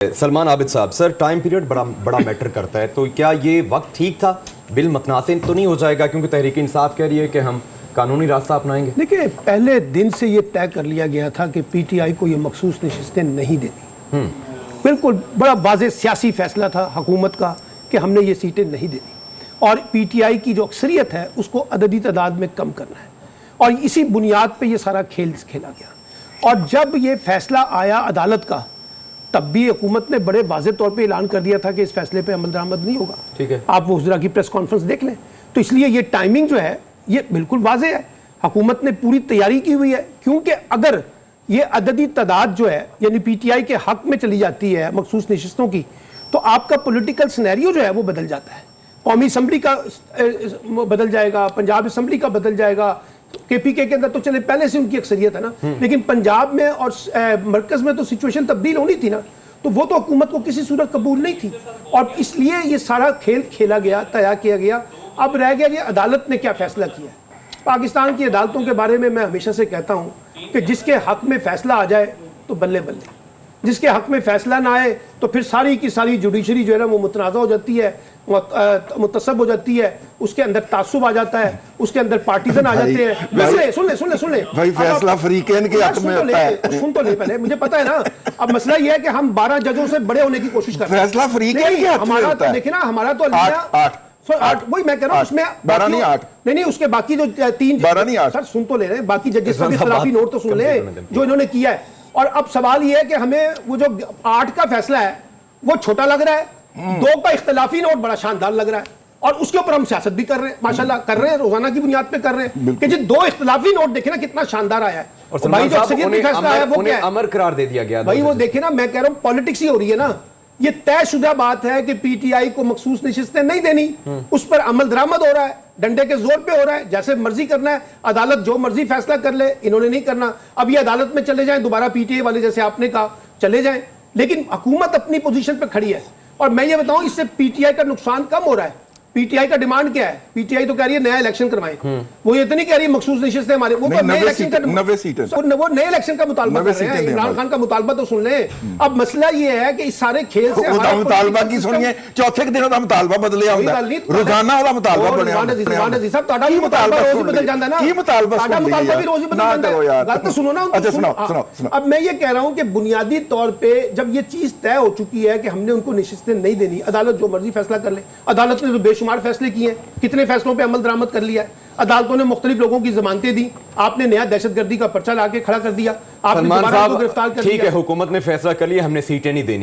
سلمان عابد صاحب، sir time period بڑا metre کرتا ہے، تو کیا یہ وقت ٹھیک تھا؟ بل متنازع تو نہیں ہو جائے گا کیونکہ تحریک انصاف کہہ رہی ہے کہ ہم قانونی راستہ اپنائیں گے؟ دیکھیں، پہلے دن سے یہ طے کر لیا گیا تھا کہ پی ٹی آئی کو یہ مخصوص نشستیں نہیں دینی. بالکل بڑا واضح سیاسی فیصلہ تھا حکومت کا کہ ہم نے یہ سیٹیں نہیں دینی، اور پی ٹی آئی کی جو اکثریت ہے اس کو عددی تعداد میں کم کرنا ہے، اور اسی بنیاد پہ یہ سارا کھیل کھیلا گیا. اور جب یہ فیصلہ آیا عدالت کا، تب بھی حکومت نے بڑے واضح طور پہ اعلان کر دیا تھا کہ اس فیصلے پہ عمل درآمد نہیں ہوگا. ٹھیک ہے، آپ وزراء کی پریس کانفرنس دیکھ لیں. تو اس لیے یہ ٹائمنگ جو ہے یہ بالکل واضح ہے، حکومت نے پوری تیاری کی ہوئی ہے. کیونکہ اگر یہ عددی تعداد جو ہے یعنی پی ٹی آئی کے حق میں چلی جاتی ہے مخصوص نشستوں کی، تو آپ کا پولیٹیکل سینیریو جو ہے وہ بدل جاتا ہے. قومی اسمبلی کا بدل جائے گا، پنجاب اسمبلی کا بدل جائے گا. کے پی کے اندر تو چلے پہلے سے ان کی اکثریت ہے نا، لیکن پنجاب میں اور مرکز میں تو سچویشن تبدیل ہونی تھی نا، تو وہ تو حکومت کو کسی صورت قبول نہیں تھی. اور اس لیے یہ سارا کھیل کھیلا گیا، طے کیا گیا. اب رہ گیا یہ عدالت نے کیا فیصلہ کیا ہے. پاکستان کی عدالتوں کے بارے میں ہمیشہ سے کہتا ہوں کہ جس کے حق میں فیصلہ آ جائے تو بلے بلے، جس کے حق میں فیصلہ نہ آئے تو پھر ساری کی ساری جوڈیشری جو ہے نا وہ متنازع ہو جاتی ہے، متصب ہو جاتی ہے، اس کے اندر تعصب آ جاتا ہے، اس کے اندر پارٹیزن آ جاتے ہیں. سن لیں بھائی، فیصلہ فریقین کے حق میں ہوتا ہے. سن تو لے پہلے، مجھے پتا ہے نا. اب مسئلہ یہ ہے کہ ہم 12 ججوں سے بڑے ہونے کی کوشش کر رہے ہیں. فیصلہ فریقین کے حق میں ہوتا ہے. دیکھیں نا، ہمارا تو وہی میں کہہ رہا ہوں، اس میں 12 نہیں 8 نہیں، اس کے باقی جو 3 12 نہیں 8 سر سن تو لے رہے ہیں، باقی ججز کا بھی اختلافی نوٹ تو سن لیں جو انہوں نے کیا ہے. اور اب سوال یہ ہے کہ ہمیں وہ جو 8 کا فیصلہ ہے وہ چھوٹا لگ رہا ہے، 2 کا اختلافی نوٹ بڑا شاندار لگ رہا ہے، اور اس کے اوپر ہم سیاست بھی کر رہے ہیں، ماشاءاللہ کر رہے ہیں، روزانہ کی بنیاد پہ کر رہے ہیں کہ جی 2 اختلافی نوٹ دیکھیں نا کتنا شاندار آیا ہے. اور سلمان صاحب انہیں امر قرار دے دیا گیا. بھائی وہ دیکھیں نا، میں کہہ رہا ہوں پالیٹکس ہی ہو رہی ہے نا. یہ طے شدہ بات ہے کہ پی ٹی آئی کو مخصوص نشستیں نہیں دینی، اس پر عمل درآمد ہو رہا ہے، ڈنڈے کے زور پہ ہو رہا ہے، جیسے مرضی کرنا ہے. عدالت جو مرضی فیصلہ کر لے، انہوں نے نہیں کرنا. اب یہ عدالت میں چلے جائیں دوبارہ، پی ٹی آئی والے جیسے آپ نے کہا چلے جائیں، لیکن حکومت اپنی پوزیشن پہ کھڑی ہے. اور میں یہ بتاؤں، اس سے پی ٹی آئی کا نقصان کم ہو رہا ہے. پی ٹی آئی کا ڈیمانڈ کیا ہے؟ پی ٹی آئی تو کہہ رہی ہے نیا الیکشن کروائیں. وہ یہ تو نہیں کہہ رہی مخصوص نشستیں ہمارے، وہ نئے الیکشن کا مطالبہ کر رہے ہیں. عمران خان کا مطالبہ تو سن لیں. اب مسئلہ یہ ہے کہ اس سارے کھیل سے مطالبہ کی سنیے، چوتھے کے دن کا مطالبہ بدلے آتا ہے، روزانہ والا مطالبہ بنے آتا ہے. صاحب تہاڈا بھی مطالبہ روز بدل جاتا ہے نا، کی مطالبہ بھی روز بدل جاتا ہے. بات تو سنو نا. اب میں یہ کہہ رہا ہوں کہ بنیادی طور پہ جب یہ چیز طے ہو چکی ہے کہ ہم نے ان کو نشستیں نہیں دینی، عدالت جو مرضی فیصلہ کر لے. عدالت نے تو بے شمار فیصلے کیے ہیں، کتنے فیصلوں پہ عمل درآمد کر لیا ہے. عدالتوں نے مختلف لوگوں کی ضمانتیں دی، آپ نے نیا دہشت گردی کا پرچہ لا کے کھڑا کر دیا، آپ نے دوبارہ کو گرفتار کر لیا. ٹھیک ہے، حکومت نے فیصلہ کر لیا ہم نے سیٹیں نہیں دینی.